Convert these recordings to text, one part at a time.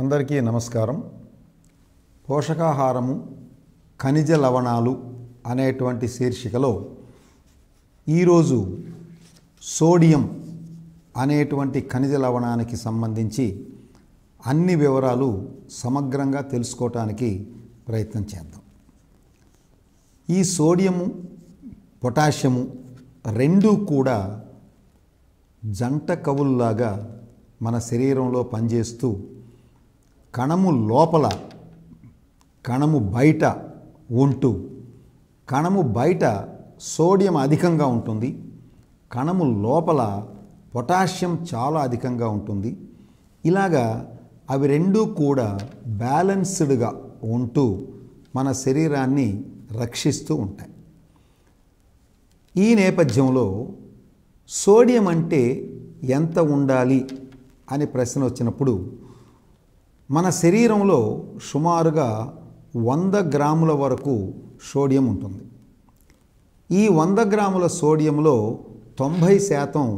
అందరికీ నమస్కారం. పోషకాహారము ఖనిజ లవణాలు అనేటువంటి శీర్షికలో ఈరోజు సోడియం అనేటువంటి ఖనిజ లవణానికి సంబంధించి అన్ని వివరాలు సమగ్రంగా తెలుసుకోవటానికి ప్రయత్నం చేద్దాం. ఈ సోడియము పొటాషియము రెండూ కూడా జంట కవుల్లాగా మన శరీరంలో పనిచేస్తూ కణము లోపల కణము బయట ఉంటూ కణము బయట సోడియం అధికంగా ఉంటుంది, కణము లోపల పొటాషియం చాలా అధికంగా ఉంటుంది. ఇలాగా అవి రెండూ కూడా బ్యాలెన్స్డ్గా ఉంటూ మన శరీరాన్ని రక్షిస్తూ ఉంటాయి. ఈ నేపథ్యంలో సోడియం అంటే ఎంత ఉండాలి అని ప్రశ్న వచ్చినప్పుడు మన శరీరంలో సుమారుగా 100 గ్రాముల వరకు సోడియం ఉంటుంది. ఈ 100 గ్రాముల సోడియంలో 90%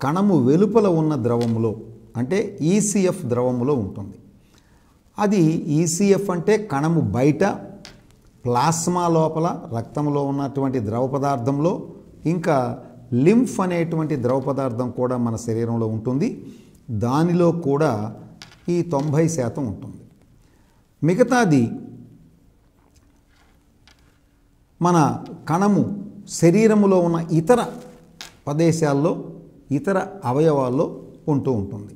కణము వెలుపల ఉన్న ద్రవములో అంటే ఈసీఎఫ్ ద్రవములో ఉంటుంది. అది ఈసీఎఫ్ అంటే కణము బయట, ప్లాస్మా లోపల రక్తంలో ఉన్నటువంటి ద్రవ పదార్థంలో, ఇంకా లింఫ్ అనేటువంటి ద్రవ పదార్థం కూడా మన శరీరంలో ఉంటుంది. దానిలో కూడా ఈ 90% ఉంటుంది. మిగతాది మన కణము శరీరములో ఉన్న ఇతర ప్రదేశాల్లో, ఇతర అవయవాల్లో ఉంటూ ఉంటుంది.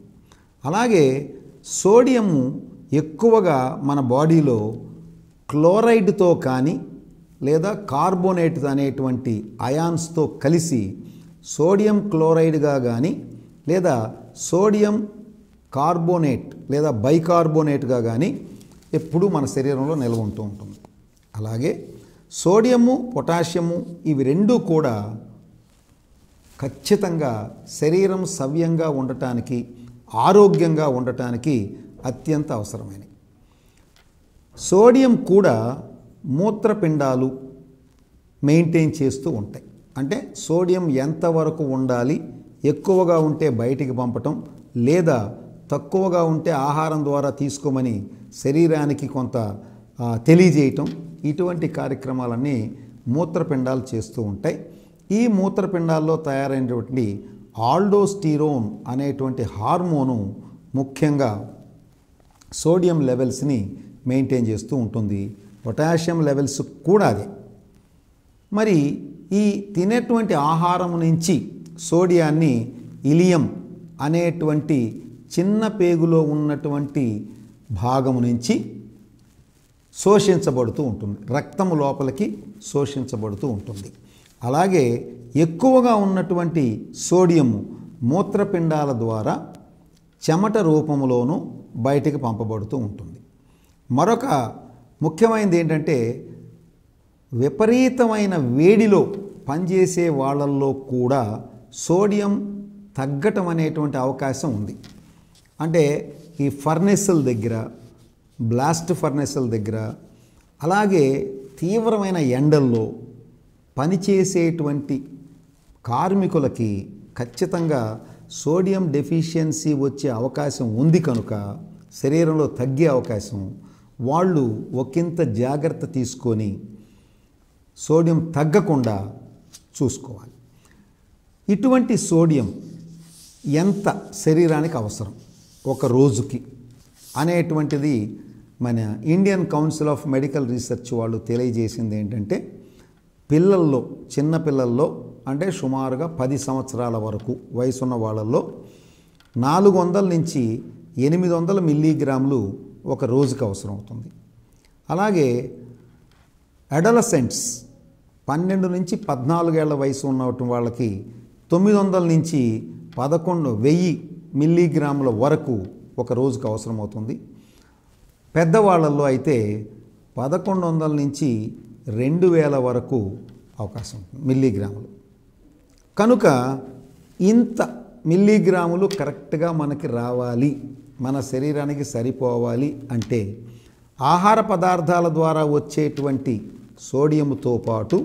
అలాగే సోడియము ఎక్కువగా మన బాడీలో క్లోరైడ్తో కానీ లేదా కార్బోనేట్ అనేటువంటి అయాన్స్తో కలిసి సోడియం క్లోరైడ్గా కానీ లేదా సోడియం కార్బోనేట్ లేదా బైకార్బోనేట్గా కానీ ఎప్పుడూ మన శరీరంలో నిల్వ ఉంటూ ఉంటుంది. అలాగే సోడియము పొటాషియము ఇవి రెండూ కూడా ఖచ్చితంగా శరీరం సవ్యంగా ఉండటానికి, ఆరోగ్యంగా ఉండటానికి అత్యంత అవసరమైనవి. సోడియం కూడా మూత్రపిండాలు మెయింటైన్ చేస్తూ ఉంటాయి. అంటే సోడియం ఎంతవరకు ఉండాలి, ఎక్కువగా ఉంటే బయటికి పంపటం లేదా తక్కువగా ఉంటే ఆహారం ద్వారా తీసుకోమని శరీరానికి కొంత తెలియజేయటం, ఇటువంటి కార్యక్రమాలన్నీ మూత్రపిండాలు చేస్తూ ఉంటాయి. ఈ మూత్రపిండాల్లో తయారైనటువంటి ఆల్డోస్టిరోన్ అనేటువంటి హార్మోను ముఖ్యంగా సోడియం లెవెల్స్ని మెయింటైన్ చేస్తూ ఉంటుంది. పొటాషియం లెవెల్స్ కూడా అదే. మరి ఈ తినేటువంటి ఆహారం నుంచి సోడియాన్ని ఇలియం అనేటువంటి చిన్న పేగులో ఉన్నటువంటి భాగము నుంచి శోషించబడుతూ ఉంటుంది, రక్తము లోపలికి శోషించబడుతూ ఉంటుంది. అలాగే ఎక్కువగా ఉన్నటువంటి సోడియము మూత్రపిండాల ద్వారా చెమట రూపంలోనూ బయటికి పంపబడుతూ ఉంటుంది. మరొక ముఖ్యమైనది ఏంటంటే విపరీతమైన వేడిలో పనిచేసే వాళ్ళల్లో కూడా సోడియం తగ్గటం అనేటువంటి అవకాశం ఉంది. అంటే ఈ ఫర్నెస్ల దగ్గర, బ్లాస్ట్ ఫర్నెస్ల దగ్గర, అలాగే తీవ్రమైన ఎండల్లో పనిచేసేటువంటి కార్మికులకి ఖచ్చితంగా సోడియం డెఫిషియన్సీ వచ్చే అవకాశం ఉంది. కనుక శరీరంలో తగ్గే అవకాశం, వాళ్ళు ఒకంత జాగ్రత్త తీసుకొని సోడియం తగ్గకుండా చూసుకోవాలి. ఇటువంటి సోడియం ఎంత శరీరానికి అవసరం ఒక రోజుకి అనేటువంటిది మన Indian council of medical research వాళ్ళు తెలియజేసింది ఏంటంటే, పిల్లల్లో, చిన్న పిల్లల్లో అంటే సుమారుగా 10 సంవత్సరాల వరకు వయసున్న వాళ్ళల్లో 400 నుంచి 800 మిల్లీగ్రాములు ఒక రోజుకి అవసరం అవుతుంది. అలాగే అడలసెంట్స్ 12 నుంచి 14 ఏళ్ల వయసు ఉన్నటువంటి వాళ్ళకి 900 నుంచి 11,000 మిల్లీగ్రాముల వరకు ఒక రోజుకు అవసరం అవుతుంది. పెద్దవాళ్ళల్లో అయితే 1100 నుంచి 2000 వరకు అవకాశం ఉంటుంది మిల్లీగ్రాములు. కనుక ఇంత మిల్లీగ్రాములు కరెక్ట్గా మనకి రావాలి, మన శరీరానికి సరిపోవాలి అంటే ఆహార పదార్థాల ద్వారా వచ్చేటువంటి సోడియంతో పాటు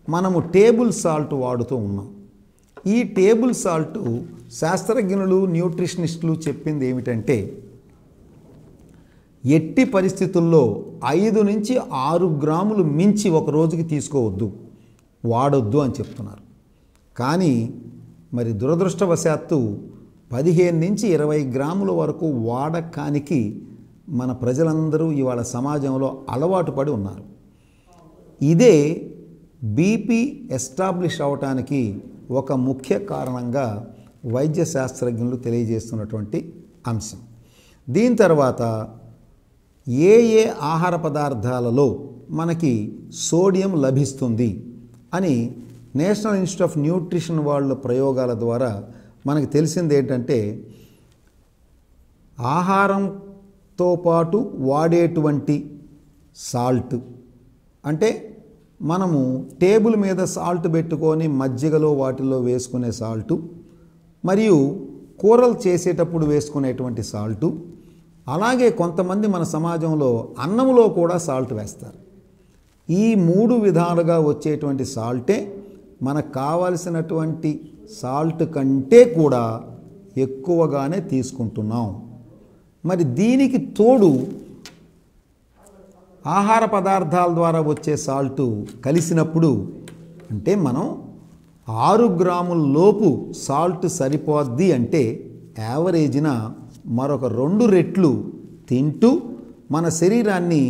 మనము టేబుల్ సాల్ట్ వాడుతూ ఉన్నాం. ఈ టేబుల్ సాల్ట్ శాస్త్రజ్ఞులు, న్యూట్రిషనిస్టులు చెప్పింది ఏమిటంటే ఎట్టి పరిస్థితుల్లో 5 నుంచి 6 గ్రాములు మించి ఒక రోజుకి తీసుకోవద్దు, వాడొద్దు అని చెప్తున్నారు. కానీ మరి దురదృష్టవశాత్తు 15 నుంచి 20 గ్రాముల వరకు వాడకానికి మన ప్రజలందరూ ఇవాళ సమాజంలో అలవాటు పడి ఉన్నారు. ఇదే బీపీ ఎస్టాబ్లిష్ అవటానికి ఒక ముఖ్య కారణంగా వైద్య శాస్త్రజ్ఞులు తెలియజేస్తున్నటువంటి అంశం. దీని తర్వాత ఏ ఏ ఆహార పదార్థాలలో మనకి సోడియం లభిస్తుంది అని నేషనల్ ఇన్స్టిట్యూట్ ఆఫ్ న్యూట్రిషన్ వాళ్ళ ప్రయోగాల ద్వారా మనకు తెలిసింది ఏంటంటే, ఆహారంతో పాటు వాడేటువంటి సాల్ట్, అంటే మనము టేబుల్ మీద సాల్ట్ పెట్టుకొని మజ్జిగలో వాటిల్లో వేసుకునే సాల్టు, మరియు కూరలు చేసేటప్పుడు వేసుకునేటువంటి సాల్టు, అలాగే కొంతమంది మన సమాజంలో అన్నంలో కూడా సాల్ట్ వేస్తారు. ఈ 3 విధాలుగా వచ్చేటువంటి సాల్టే మనకు కావలసినటువంటి సాల్ట్ కంటే కూడా ఎక్కువగానే తీసుకుంటున్నాం. మరి దీనికి తోడు ఆహార పదార్థాల ద్వారా వచ్చే సాల్టు కలిసినప్పుడు, అంటే మనం 6 గ్రాముల లోపు సాల్ట్ సరిపోద్ది అంటే యావరేజ్న మరొక 2 రెట్లు తింటూ మన శరీరాన్ని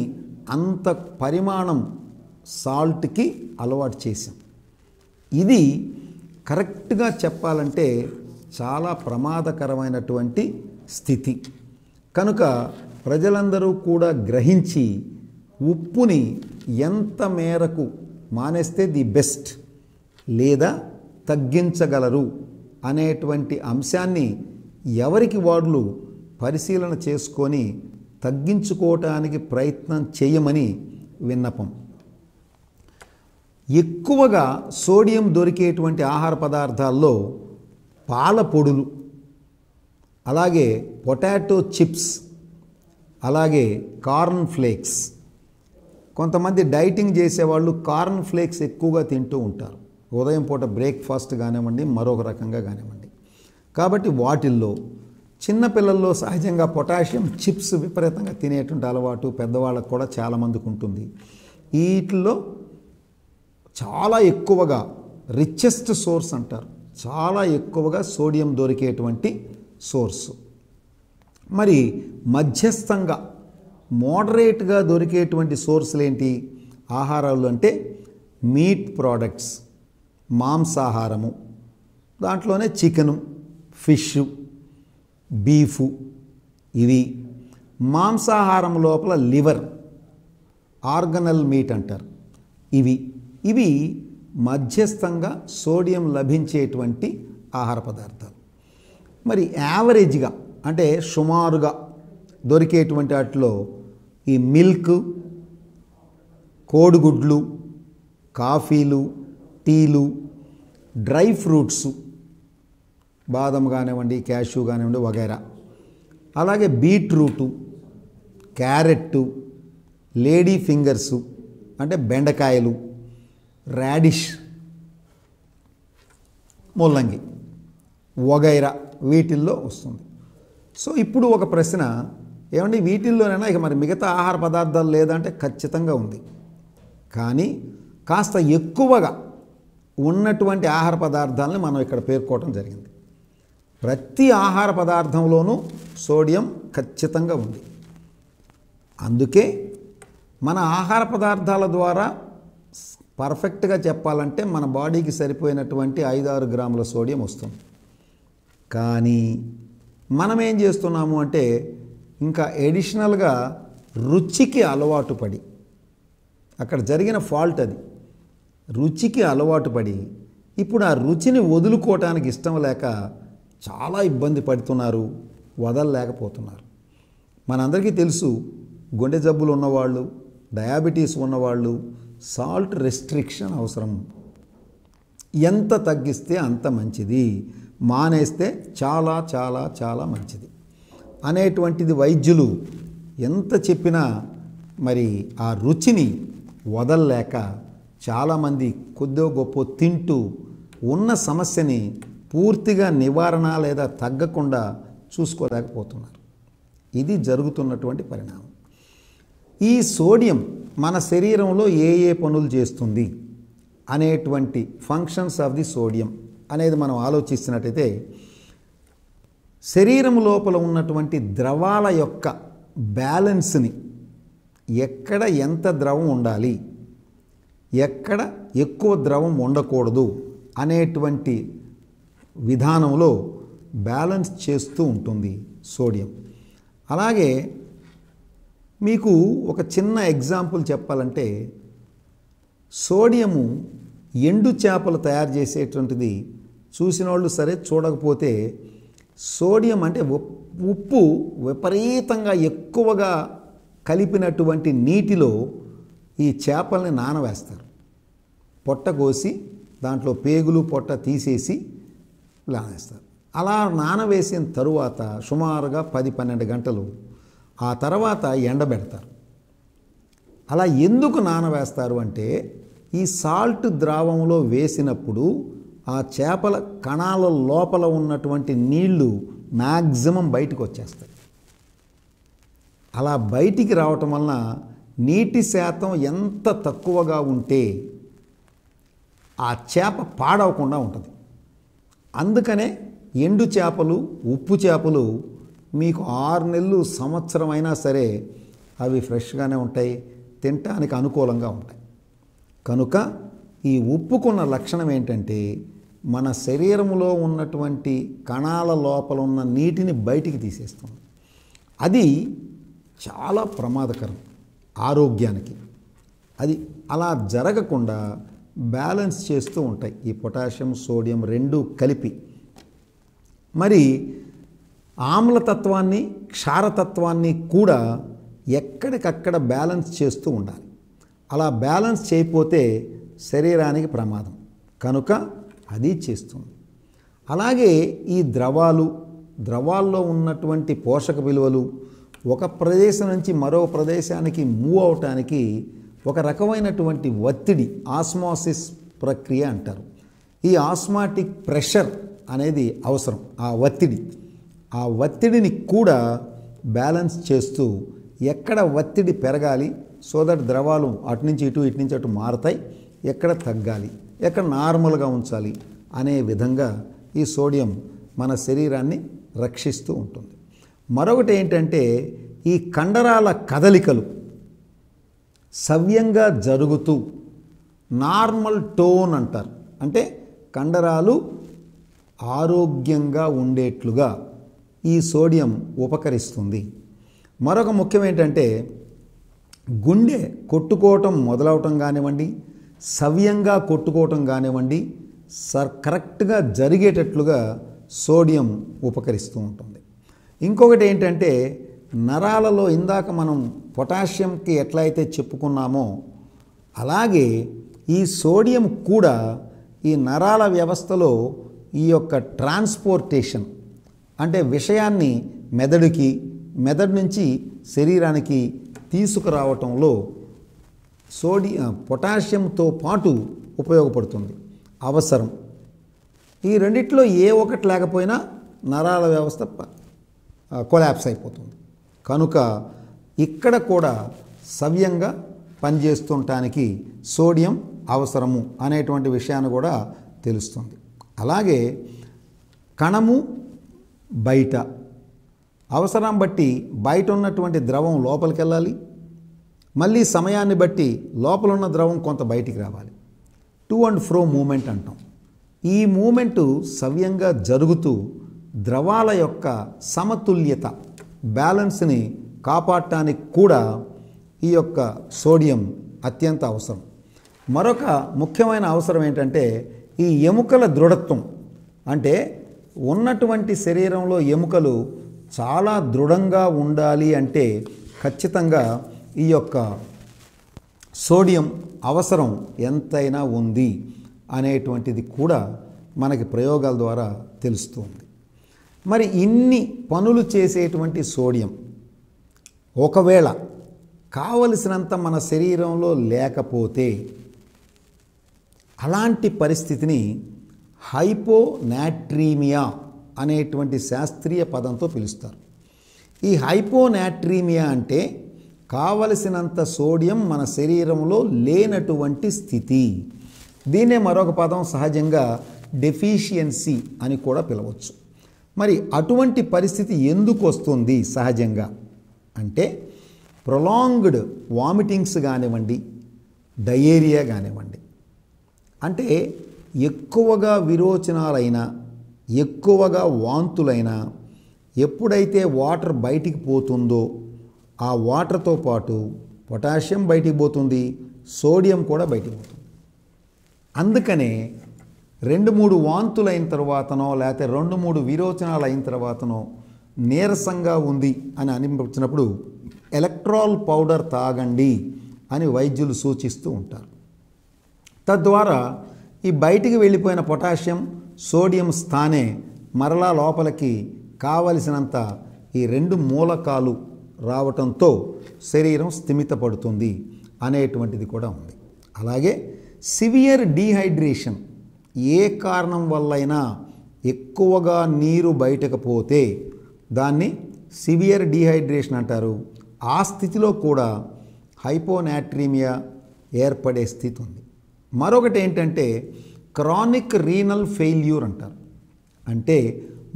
అంత పరిమాణం సాల్ట్కి అలవాటు చేసాం. ఇది కరెక్ట్గా చెప్పాలంటే చాలా ప్రమాదకరమైనటువంటి స్థితి. కనుక ప్రజలందరూ కూడా గ్రహించి ఉప్పుని ఎంత మేరకు మానేస్తే ది బెస్ట్ లేదా తగ్గించగలరు అనేటువంటి అంశాన్ని ఎవరికి వాళ్ళు పరిశీలన చేసుకొని తగ్గించుకోవటానికి ప్రయత్నం చేయమని విన్నపం. ఎక్కువగా సోడియం దొరికేటువంటి ఆహార పదార్థాల్లో పాల పొడులు, అలాగే పొటాటో చిప్స్, అలాగే కార్న్ ఫ్లేక్స్. కొంతమంది డైటింగ్ చేసేవాళ్ళు కార్న్ ఫ్లేక్స్ ఎక్కువగా తింటూ ఉంటారు, ఉదయం పూట బ్రేక్ఫాస్ట్ కానివ్వండి, మరొక రకంగా కానివ్వండి. కాబట్టి వాటిల్లో చిన్నపిల్లల్లో సహజంగా పొటాషియం చిప్స్ విపరీతంగా తినేటువంటి అలవాటు పెద్దవాళ్ళకు కూడా చాలామందికి ఉంటుంది. వీటిల్లో చాలా ఎక్కువగా రిచెస్ట్ సోర్స్ అంటారు, చాలా ఎక్కువగా సోడియం దొరికేటువంటి సోర్సు. మరి మధ్యస్థంగా మోడరేట్గా దొరికేటువంటి సోర్సులు ఏంటి ఆహారాలు అంటే మీట్ ప్రోడక్ట్స్, మాంసాహారము, దాంట్లోనే చికెను, ఫిష్, బీఫు. ఇవి మాంసాహారం లోపల లివర్, ఆర్గనల్ మీట్ అంటారు. ఇవి మధ్యస్థంగా సోడియం లభించేటువంటి ఆహార పదార్థాలు. మరి యావరేజ్గా అంటే సుమారుగా దొరికేటువంటి వాటిలో ఈ మిల్క్, కోడిగుడ్లు, కాఫీలు, టీలు, డ్రై ఫ్రూట్స్, బాదం కానివ్వండి, క్యాష్యూ కానివ్వండి వగైరా, అలాగే బీట్రూటు, క్యారెట్టు, లేడీ ఫింగర్సు అంటే బెండకాయలు, రాడిష్, ముల్లంగి వగైరా వీటిల్లో వస్తుంది. సో ఇప్పుడు ఒక ప్రశ్న, ఏమండి వీటిల్లోనైనా ఇక మరి మిగతా ఆహార పదార్థాలు లేదంటే ఖచ్చితంగా ఉంది. కానీ కాస్త ఎక్కువగా ఉన్నటువంటి ఆహార పదార్థాలని మనం ఇక్కడ పేర్కోవటం జరిగింది. ప్రతి ఆహార పదార్థంలోనూ సోడియం ఖచ్చితంగా ఉంది. అందుకే మన ఆహార పదార్థాల ద్వారా పర్ఫెక్ట్గా చెప్పాలంటే మన బాడీకి సరిపోయినటువంటి 5-6 గ్రాముల సోడియం వస్తుంది. కానీ మనం ఏం చేస్తున్నాము అంటే ఇంకా ఎడిషనల్గా రుచికి అలవాటు పడి, అక్కడ జరిగిన ఫాల్ట్ అది, రుచికి అలవాటు పడి ఇప్పుడు ఆ రుచిని వదులుకోవటానికి ఇష్టం లేక చాలా ఇబ్బంది పడుతున్నారు, వదలలేకపోతున్నారు. మనందరికీ తెలుసు, గుండె జబ్బులు ఉన్నవాళ్ళు, డయాబెటీస్ ఉన్నవాళ్ళు సాల్ట్ రెస్ట్రిక్షన్ అవసరం. ఎంత తగ్గిస్తే అంత మంచిది, మానేస్తే చాలా చాలా చాలా మంచిది అనేటువంటిది వైద్యులు ఎంత చెప్పినా మరి ఆ రుచిని వదలలేక చాలామంది కొద్దో గొప్ప తింటూ ఉన్న సమస్యని పూర్తిగా నివారణ లేదా తగ్గకుండా చూసుకోలేకపోతున్నారు. ఇది జరుగుతున్నటువంటి పరిణామం. ఈ సోడియం మన శరీరంలో ఏ ఏ పనులు చేస్తుంది అనేటువంటి ఫంక్షన్స్ ఆఫ్ ది సోడియం అనేది మనం ఆలోచిస్తున్నట్టయితే, శరీరం లోపల ఉన్నటువంటి ద్రవాల యొక్క బ్యాలెన్స్ని, ఎక్కడ ఎంత ద్రవం ఉండాలి, ఎక్కడ ఎక్కువ ద్రవం ఉండకూడదు అనేటువంటి విధానంలో బ్యాలెన్స్ చేస్తూ ఉంటుంది సోడియం. అలాగే మీకు ఒక చిన్న ఎగ్జాంపుల్ చెప్పాలంటే, సోడియము ఎండు చేపలు తయారు చేసేటువంటిది చూసిన వాళ్ళు సరే, చూడకపోతే సోడియం అంటే ఉప్పు విపరీతంగా ఎక్కువగా కలిపినటువంటి నీటిలో ఈ చేపల్ని నానవేస్తారు. పొట్ట కోసి దాంట్లో పేగులు పొట్ట తీసేసి నానవేస్తారు. అలా నానవేసిన తరువాత సుమారుగా 10-12 గంటలు ఆ తర్వాత ఎండబెడతారు. అలా ఎందుకు నానవేస్తారు అంటే, ఈ సాల్ట్ ద్రావంలో వేసినప్పుడు ఆ చేపల కణాల లోపల ఉన్నటువంటి నీళ్లు మ్యాక్సిమం బయటకు వచ్చేస్తాయి. అలా బయటికి రావటం వలన నీటి శాతం ఎంత తక్కువగా ఉంటే ఆ చేప పాడవకుండా ఉంటుంది. అందుకనే ఎండు చేపలు, ఉప్పు చేపలు మీకు 6 నెలలు, సంవత్సరం అయినా సరే అవి ఫ్రెష్గానే ఉంటాయి, తినటానికి అనుకూలంగా ఉంటాయి. కనుక ఈ ఉప్పుకున్న లక్షణం ఏంటంటే, మన శరీరంలో ఉన్నటువంటి కణాల లోపల ఉన్న నీటిని బయటికి తీసేస్తుంది. అది చాలా ప్రమాదకరం ఆరోగ్యానికి. అది అలా జరగకుండా బ్యాలెన్స్ చేస్తూ ఉంటాయి ఈ పొటాషియం, సోడియం రెండు కలిపి. మరి ఆమ్లతత్వాన్ని, క్షారతత్వాన్ని కూడా ఎక్కడికక్కడ బ్యాలెన్స్ చేస్తూ ఉండాలి. అలా బ్యాలెన్స్ చేయకపోతే శరీరానికి ప్రమాదం. కనుక అది చేస్తుంది. అలాగే ఈ ద్రవాల్లో ఉన్నటువంటి పోషక విలువలు ఒక ప్రదేశం నుంచి మరో ప్రదేశానికి మూవ్ అవటానికి ఒక రకమైనటువంటి ఒత్తిడి, ఆస్మోసిస్ ప్రక్రియ అంటారు. ఈ ఆస్మాటిక్ ప్రెషర్ అనేది అవసరం. ఆ ఒత్తిడిని కూడా బ్యాలెన్స్ చేస్తూ, ఎక్కడ ఒత్తిడి పెరగాలి సో దట్ ద్రవాలు అటు నుంచి ఇటు, ఇటు నుంచి అటు మారతాయి, ఎక్కడ తగ్గాలి, ఎక్కడ నార్మల్గా ఉంచాలి అనే విధంగా ఈ సోడియం మన శరీరాన్ని రక్షిస్తూ ఉంటుంది. మరొకటి ఏంటంటే, ఈ కండరాల కదలికలు సవ్యంగా జరుగుతూ నార్మల్ టోన్ అంటారు. అంటే కండరాలు ఆరోగ్యంగా ఉండేట్లుగా ఈ సోడియం ఉపకరిస్తుంది. మరొక ముఖ్యం ఏంటంటే, గుండె కొట్టుకోవటం మొదలవటం కానివ్వండి, సవ్యంగా కొట్టుకోవటం కానివ్వండి, కరెక్ట్గా జరిగేటట్లుగా సోడియం ఉపకరిస్తూ ఉంటుంది. ఇంకొకటి ఏంటంటే, నరాలలో ఇందాక మనం పొటాషియంకి ఎట్లయితే చెప్పుకున్నామో అలాగే ఈ సోడియం కూడా ఈ నరాల వ్యవస్థలో ఈ యొక్క ట్రాన్స్పోర్టేషన్, అంటే విషయాన్ని మెదడు నుంచి శరీరానికి తీసుకురావటంలో పొటాషియంతో పాటు ఉపయోగపడుతుంది, అవసరం. ఈ రెండిట్లో ఏ ఒకటి లేకపోయినా నరాల వ్యవస్థ కొలాప్స్ అయిపోతుంది. కనుక ఇక్కడ కూడా సవ్యంగా పనిచేస్తుంటానికి సోడియం అవసరము అనేటువంటి విషయాన్ని కూడా తెలుస్తుంది. అలాగే కణము బయట అవసరం బట్టి బయట ఉన్నటువంటి ద్రవం లోపలికి వెళ్ళాలి, మళ్ళీ సమయాన్ని బట్టి లోపల ఉన్న ద్రవం కొంత బయటికి రావాలి. టు అండ్ ఫ్రో మూమెంట్ అంటాం. ఈ మూమెంటు సవ్యంగా జరుగుతూ ద్రవాల యొక్క సమతుల్యత, బ్యాలెన్స్ని కాపాడటానికి కూడా ఈ యొక్క సోడియం అత్యంత అవసరం. మరొక ముఖ్యమైన అవసరం ఏంటంటే, ఈ ఎముకల దృఢత్వం. అంటే ఉన్నటువంటి శరీరంలో ఎముకలు చాలా దృఢంగా ఉండాలి అంటే ఖచ్చితంగా ఈ యొక్క సోడియం అవసరం ఎంతైనా ఉంది అనేటువంటిది కూడా మనకి ప్రయోగాల ద్వారా తెలుస్తుంది. మరి ఇన్ని పనులు చేసేటువంటి సోడియం ఒకవేళ కావలసినంత మన శరీరంలో లేకపోతే అలాంటి పరిస్థితిని హైపోనాట్రీమియా అనేటువంటి శాస్త్రీయ పదంతో పిలుస్తారు. ఈ హైపోనాట్రీమియా అంటే కావలసినంత సోడియం మన శరీరంలో లేనటువంటి స్థితి. దీన్నే మరొక పదం సహజంగా డెఫిషియన్సీ అని కూడా పిలవచ్చు. మరి అటువంటి పరిస్థితి ఎందుకు వస్తుంది సహజంగా అంటే ప్రొలాంగ్డ్ వామిటింగ్స్ కానివ్వండి, డయేరియా కానివ్వండి, అంటే ఎక్కువగా విరోచనాలైనా, ఎక్కువగా వాంతులైనా, ఎప్పుడైతే వాటర్ బయటికి పోతుందో ఆ వాటర్తో పాటు పొటాషియం బయటికి పోతుంది, సోడియం కూడా బయటికి పోతుంది. అందుకనే 2-3 వాంతులు అయిన తర్వాతనో లేకపోతే 2-3 విరోచనాలు అయిన తర్వాతనో నీరసంగా ఉంది అని అనిపించినప్పుడు ఎలక్ట్రాల్ పౌడర్ తాగండి అని వైద్యులు సూచిస్తూ ఉంటారు. తద్వారా ఈ బయటికి వెళ్ళిపోయిన పొటాషియం, సోడియం స్థానే మరలా లోపలికి కావలసినంత ఈ 2 మూలకాలు రావటంతో శరీరం స్థిమితపడుతుంది అనేటువంటిది కూడా ఉంది. అలాగే సివియర్ డీహైడ్రేషన్, ఏ కారణం వల్లైనా ఎక్కువగా నీరు బయటకు పోతే దాన్ని సివియర్ డీహైడ్రేషన్ అంటారు. ఆ స్థితిలో కూడా హైపోనాట్రీమియా ఏర్పడే స్థితి ఉంది. మరొకటి ఏంటంటే క్రానిక్ రీనల్ ఫెయిల్యూర్ అంటారు. అంటే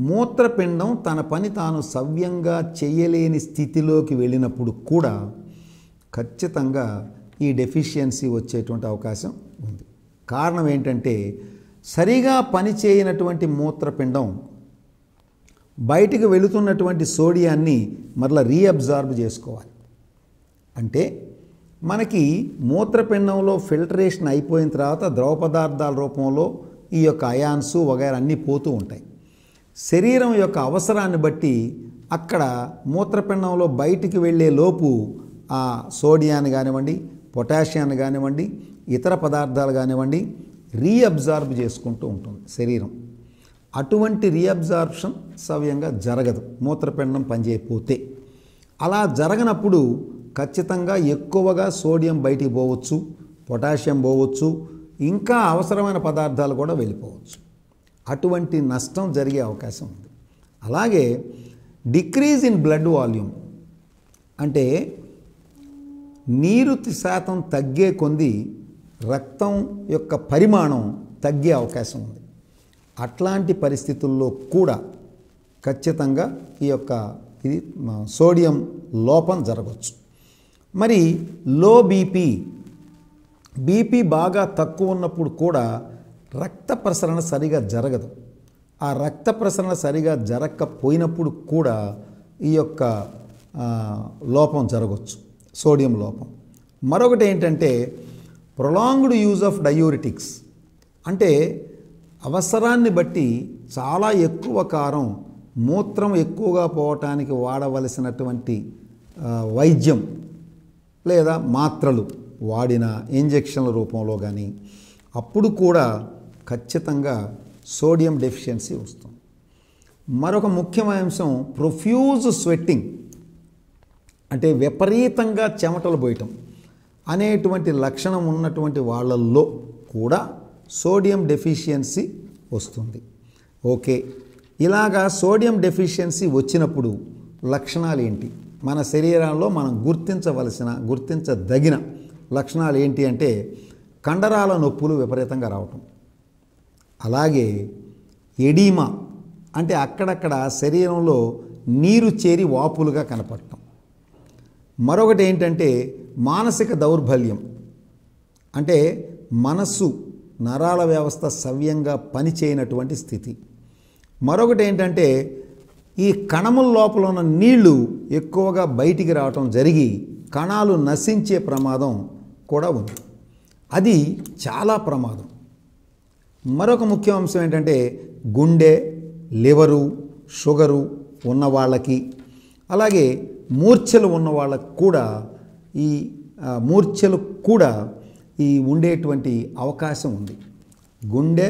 మూత్రపిండం తన పని తాను సవ్యంగా చేయలేని స్థితిలోకి వెళ్ళినప్పుడు కూడా ఖచ్చితంగా ఈ డెఫిషియన్సీ వచ్చేటువంటి అవకాశం ఉంది. కారణం ఏంటంటే సరిగా పనిచేయనటువంటి మూత్రపిండం బయటికి వెళుతున్నటువంటి సోడియాన్ని మరలా రీఅబ్జార్బ్ చేసుకోవాలి. అంటే మనకి మూత్రపిండంలో ఫిల్టరేషన్ అయిపోయిన తర్వాత ద్రవ పదార్థాల రూపంలో ఈ యొక్క అయాన్స్ వగైరా అన్నీ పోతూ ఉంటాయి. శరీరం యొక్క అవసరాన్ని బట్టి అక్కడ మూత్రపిండంలో బయటికి వెళ్ళే లోపు ఆ సోడియాన్ని కానివ్వండి, పొటాషియాన్ని కానివ్వండి, ఇతర పదార్థాలు కానివ్వండి రీఅబ్జార్బ్ చేసుకుంటూ ఉంటుంది శరీరం. అటువంటి రీఅబ్జార్ప్షన్ సవ్యంగా జరగదు మూత్రపిండం పనిచేయకపోతే. అలా జరగనప్పుడు ఖచ్చితంగా ఎక్కువగా సోడియం బయటికి పోవచ్చు, పొటాషియం పోవచ్చు, ఇంకా అవసరమైన పదార్థాలు కూడా వెళ్ళిపోవచ్చు. అటువంటి నష్టం జరిగే అవకాశం ఉంది. అలాగే డిక్రీజ్ ఇన్ బ్లడ్ వాల్యూమ్, అంటే నీరు శాతం తగ్గే కొద్దీ రక్తం యొక్క పరిమాణం తగ్గే అవకాశం ఉంది. అట్లాంటి పరిస్థితుల్లో కూడా ఖచ్చితంగా ఈ యొక్క ఇది సోడియం లోపం జరగవచ్చు. మరి లో బీపీ బాగా తక్కువ ఉన్నప్పుడు కూడా రక్త ప్రసరణ సరిగా జరగదు. ఆ రక్త ప్రసరణ సరిగా జరగకపోయినప్పుడు కూడా ఈ యొక్క లోపం జరగవచ్చు, సోడియం లోపం. మరొకటి ఏంటంటే ప్రొలాంగ్డ్ యూజ్ ఆఫ్ డయూరిటిక్స్, అంటే అవసరాన్ని బట్టి చాలా ఎక్కువ కారం మూత్రం ఎక్కువగా పోవటానికి వాడవలసినటువంటి వైద్యం లేదా మాత్రలు వాడిన ఇంజెక్షన్ల రూపంలో కానీ అప్పుడు కూడా ఖచ్చితంగా సోడియం డెఫిషియన్సీ వస్తుంది. మరొక ముఖ్యమైన అంశం ప్రొఫ్యూజ్ స్వెట్టింగ్, అంటే విపరీతంగా చెమటలు పోయటం అనేటువంటి లక్షణం ఉన్నటువంటి వాళ్ళల్లో కూడా సోడియం డెఫిషియన్సీ వస్తుంది. ఓకే, ఇలాగా సోడియం డెఫిషియన్సీ వచ్చినప్పుడు లక్షణాలు ఏంటి, మన శరీరంలో మనం గుర్తించదగిన లక్షణాలు ఏంటి అంటే కండరాల నొప్పులు విపరీతంగా రావటం, అలాగే ఎడీమా అంటే అక్కడక్కడ శరీరంలో నీరు చేరి వాపులుగా కనపడటం, మరొకటి ఏంటంటే మానసిక దౌర్బల్యం, అంటే మనస్సు నరాల వ్యవస్థ సవ్యంగా పనిచేయనటువంటి స్థితి, మరొకటి ఏంటంటే ఈ కణముల లోపల ఉన్న నీళ్లు ఎక్కువగా బయటికి రావటం జరిగి కణాలు నశించే ప్రమాదం కూడా ఉంది. అది చాలా ప్రమాదం. మరొక ముఖ్య అంశం ఏంటంటే గుండె, లివరు, షుగరు ఉన్న వాళ్ళకి, అలాగే మూర్ఛలు ఉన్న వాళ్ళకు కూడా ఈ ఉండేటువంటి అవకాశం ఉంది. గుండె,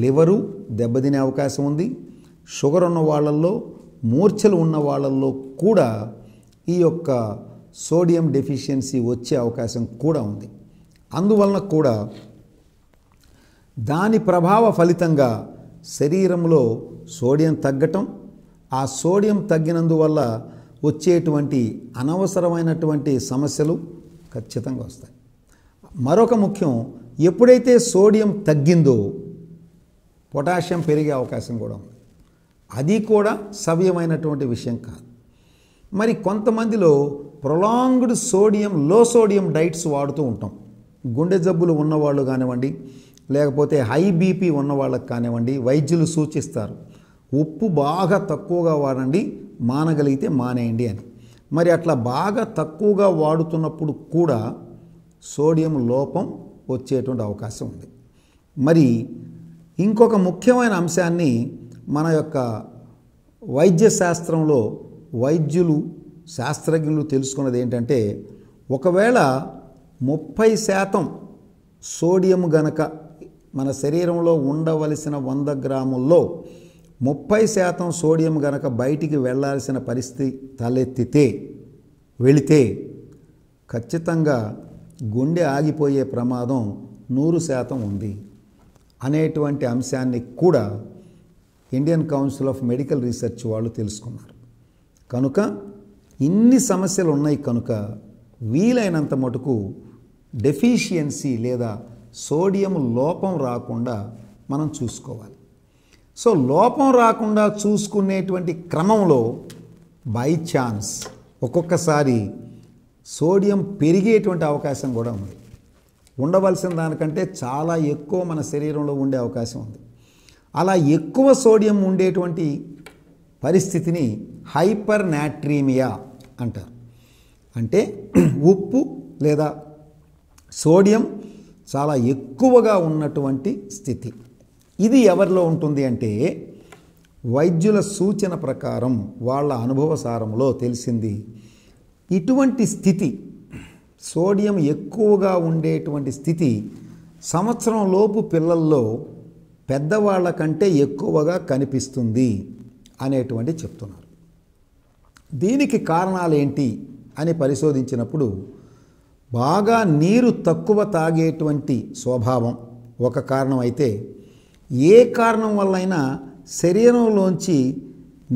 లివరు దెబ్బతినే అవకాశం ఉంది. షుగర్ ఉన్న వాళ్ళల్లో, మూర్ఛలు ఉన్న వాళ్ళల్లో కూడా ఈ యొక్క సోడియం డెఫిషియన్సీ వచ్చే అవకాశం కూడా ఉంది. అందువలన కూడా దాని ప్రభావ ఫలితంగా శరీరంలో సోడియం తగ్గటం, ఆ సోడియం తగ్గినందువల్ల వచ్చేటువంటి అనవసరమైనటువంటి సమస్యలు ఖచ్చితంగా వస్తాయి. మరొక ముఖ్యం, ఎప్పుడైతే సోడియం తగ్గిందో పొటాషియం పెరిగే అవకాశం కూడా ఉంది. అది కూడా సవ్యమైనటువంటి విషయం కాదు. మరి కొంతమందిలో ప్రొలాంగ్డ్ సోడియం, లో సోడియం డైట్స్ వాడుతూ ఉంటాం. గుండె జబ్బులు ఉన్నవాళ్ళు కానివ్వండి, లేకపోతే హై బీపీ ఉన్న వాళ్ళకి కానివ్వండి, వైద్యులు సూచిస్తారు ఉప్పు బాగా తక్కువగా వాడండి, మానగలిగితే మానేయండి అని. మరి అట్లా బాగా తక్కువగా వాడుతున్నప్పుడు కూడా సోడియం లోపం వచ్చేటువంటి అవకాశం ఉంది. మరి ఇంకొక ముఖ్యమైన అంశాన్ని మన యొక్క వైద్య శాస్త్రంలో వైద్యులు, శాస్త్రజ్ఞులు తెలుసుకున్నది ఏంటంటే, ఒకవేళ 30% సోడియం గనక మన శరీరంలో ఉండవలసిన 100 గ్రాముల్లో 30% సోడియం గనక బయటికి వెళ్ళాల్సిన పరిస్థితి వెళితే ఖచ్చితంగా గుండె ఆగిపోయే ప్రమాదం 100% ఉంది అనేటువంటి అంశాన్ని కూడా Indian council of medical research వాళ్ళు తెలుసుకున్నారు. కనుక ఇన్ని సమస్యలు ఉన్నాయి కనుక వీలైనంత మటుకు డెఫిషియన్సీ లేదా సోడియం లోపం రాకుండా మనం చూసుకోవాలి. సో లోపం రాకుండా చూసుకునేటువంటి క్రమంలో బై ఛాన్స్ ఒక్కొక్కసారి సోడియం పెరిగేటువంటి అవకాశం కూడా ఉంది. ఉండవలసిన దానికంటే చాలా ఎక్కువ మన శరీరంలో ఉండే అవకాశం ఉంది. అలా ఎక్కువ సోడియం ఉండేటువంటి పరిస్థితిని హైపర్ నాట్రీమియా అంటారు. అంటే ఉప్పు లేదా సోడియం చాలా ఎక్కువగా ఉన్నటువంటి స్థితి. ఇది ఎవరిలో ఉంటుంది అంటే, వైద్యుల సూచన ప్రకారం వాళ్ళ అనుభవ సారంలో తెలిసింది, ఇటువంటి స్థితి, సోడియం ఎక్కువగా ఉండేటువంటి స్థితి సంవత్సరం లోపు పిల్లల్లో పెద్దవాళ్ళ కంటే ఎక్కువగా కనిపిస్తుంది అనేటువంటి చెప్తున్నారు. దీనికి కారణాలు ఏంటి అని పరిశోధించినప్పుడు, బాగా నీరు తక్కువ తాగేటువంటి స్వభావం ఒక కారణం అయితే, ఏ కారణం వల్లైనా శరీరంలోంచి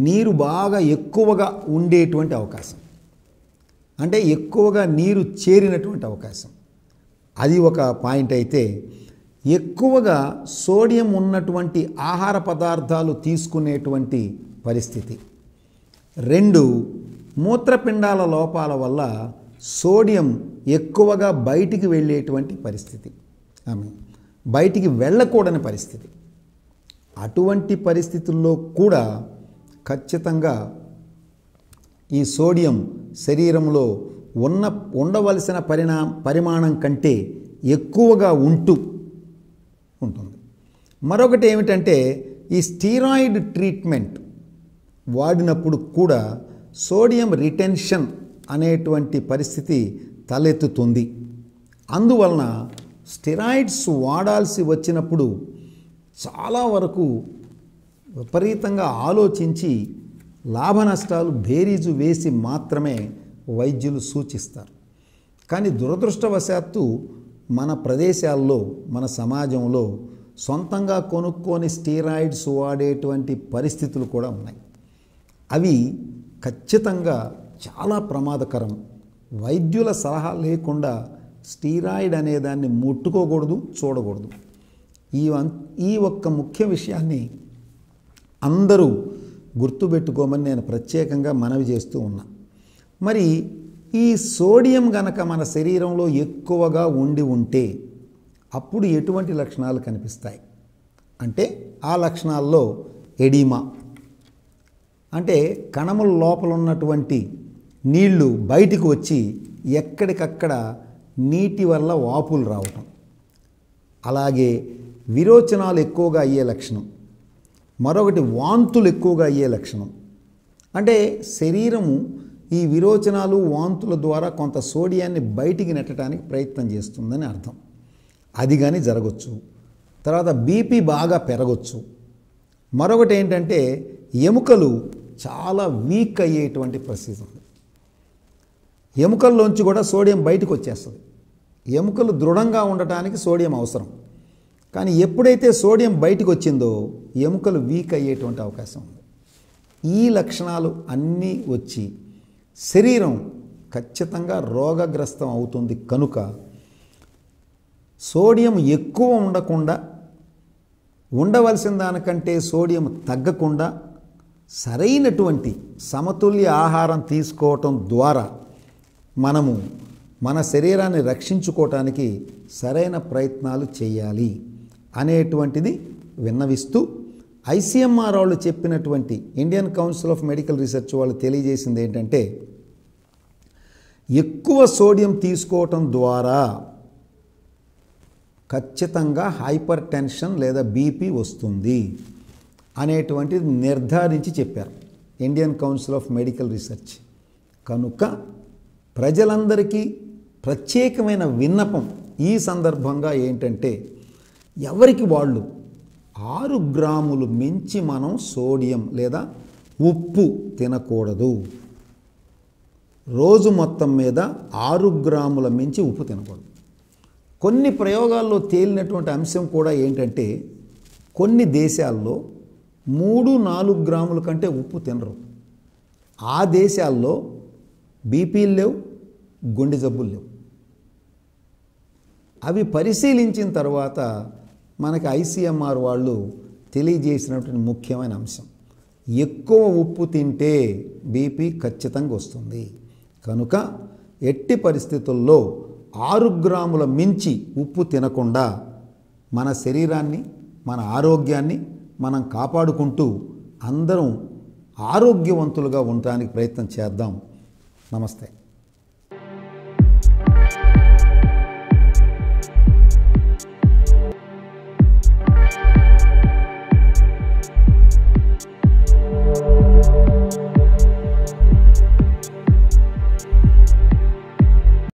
నీరు బాగా ఎక్కువగా ఉండేటువంటి అవకాశం, అంటే ఎక్కువగా నీరు చేరినటువంటి అవకాశం, అది ఒక పాయింట్ అయితే, ఎక్కువగా సోడియం ఉన్నటువంటి ఆహార పదార్థాలు తీసుకునేటువంటి పరిస్థితి. 2, మూత్రపిండాల లోపాల వల్ల సోడియం ఎక్కువగా బయటికి వెళ్ళేటువంటి పరిస్థితి, బయటికి వెళ్ళకూడని పరిస్థితి. అటువంటి పరిస్థితుల్లో కూడా ఖచ్చితంగా ఈ సోడియం శరీరంలో ఉండవలసిన పరిమాణం కంటే ఎక్కువగా ఉంటుంది. మరొకటి ఏమిటంటే, ఈ స్టీరాయిడ్ ట్రీట్మెంట్ వాడినప్పుడు కూడా సోడియం రిటెన్షన్ అనేటువంటి పరిస్థితి తలెత్తుతుంది. అందువలన స్టెరాయిడ్స్ వాడాల్సి వచ్చినప్పుడు చాలా వరకు విపరీతంగా ఆలోచించి లాభ నష్టాలు బేరీజు వేసి మాత్రమే వైద్యులు సూచిస్తారు. కానీ దురదృష్టవశాత్తు మన ప్రదేశాల్లో, మన సమాజంలో సొంతంగా కొనుక్కొని స్టీరాయిడ్స్ వాడేటువంటి పరిస్థితులు కూడా ఉన్నాయి. అవి ఖచ్చితంగా చాలా ప్రమాదకరం. వైద్యుల సలహా లేకుండా స్టీరాయిడ్ అనేదాన్ని ముట్టుకోకూడదు, చూడకూడదు. ఈ ఒక్క ముఖ్య విషయాన్ని అందరూ గుర్తుపెట్టుకోమని నేను ప్రత్యేకంగా మనవి చేస్తూ ఉన్నా. మరి ఈ సోడియం గనక మన శరీరంలో ఎక్కువగా ఉంటే అప్పుడు ఎటువంటి లక్షణాలు కనిపిస్తాయి అంటే, ఆ లక్షణాల్లో ఎడిమా, అంటే కణముల లోపల ఉన్నటువంటి నీళ్లు బయటికి వచ్చి ఎక్కడికక్కడ నీటి వల్ల వాపులు రావటం, అలాగే విరోచనాలు ఎక్కువగా అయ్యే లక్షణం, మరొకటి వాంతులు ఎక్కువగా అయ్యే లక్షణం. అంటే శరీరము ఈ విరోచనాలు, వాంతుల ద్వారా కొంత సోడియాన్ని బయటికి నెట్టడానికి ప్రయత్నం చేస్తుందని అర్థం. అది కానీ జరగవచ్చు. తర్వాత బీపీ బాగా పెరగచ్చు. మరొకటి ఏంటంటే, ఎముకలు చాలా వీక్ అయ్యేటువంటి పరిస్థితి ఉంది. ఎముకల్లోంచి కూడా సోడియం బయటకు వచ్చేస్తుంది. ఎముకలు దృఢంగా ఉండటానికి సోడియం అవసరం. కానీ ఎప్పుడైతే సోడియం బయటకు వచ్చిందో ఎముకలు వీక్ అయ్యేటువంటి అవకాశం ఉంది. ఈ లక్షణాలు అన్నీ వచ్చి శరీరం ఖచ్చితంగా రోగగ్రస్తం అవుతుంది. కనుక సోడియం ఎక్కువ ఉండకుండా, ఉండవలసిన దానికంటే సోడియం తగ్గకుండా సరైనటువంటి సమతుల్య ఆహారం తీసుకోవటం ద్వారా మనము మన శరీరాన్ని రక్షించుకోవటానికి సరైన ప్రయత్నాలు చేయాలి అనేటువంటిది విన్నవిస్తూ, ఐసీఎంఆర్ వాళ్ళు చెప్పినటువంటి, Indian council of medical research వాళ్ళు తెలియజేసింది ఏంటంటే, ఎక్కువ సోడియం తీసుకోవటం ద్వారా ఖచ్చితంగా హైపర్ టెన్షన్ లేదా బీపీ వస్తుంది అనేటువంటిది నిర్ధారించి చెప్పారు Indian council of medical research. కనుక ప్రజలందరికీ ప్రత్యేకమైన విన్నపం ఈ సందర్భంగా ఏంటంటే, ఎవరికి వాళ్ళు 6 గ్రాములు మించి మనం సోడియం లేదా ఉప్పు తినకూడదు. రోజు మొత్తం మీద 6 గ్రాముల మించి ఉప్పు తినకూడదు. కొన్ని ప్రయోగాల్లో తేలినటువంటి అంశం కూడా ఏంటంటే, కొన్ని దేశాల్లో 3-4 గ్రాముల కంటే ఉప్పు తినరు. ఆ దేశాల్లో బీపీలు లేవు, గుండె జబ్బులు లేవు. అవి పరిశీలించిన తర్వాత మనకి ఐసీఎంఆర్ వాళ్ళు తెలియజేసినటువంటి ముఖ్యమైన అంశం, ఎక్కువ ఉప్పు తింటే బీపీ ఖచ్చితంగా వస్తుంది. కనుక ఎట్టి పరిస్థితుల్లో 6 గ్రాముల మించి ఉప్పు తినకుండా మన శరీరాన్ని, మన ఆరోగ్యాన్ని మనం కాపాడుకుంటూ అందరం ఆరోగ్యవంతులుగా ఉండడానికి ప్రయత్నం చేద్దాం. నమస్తే.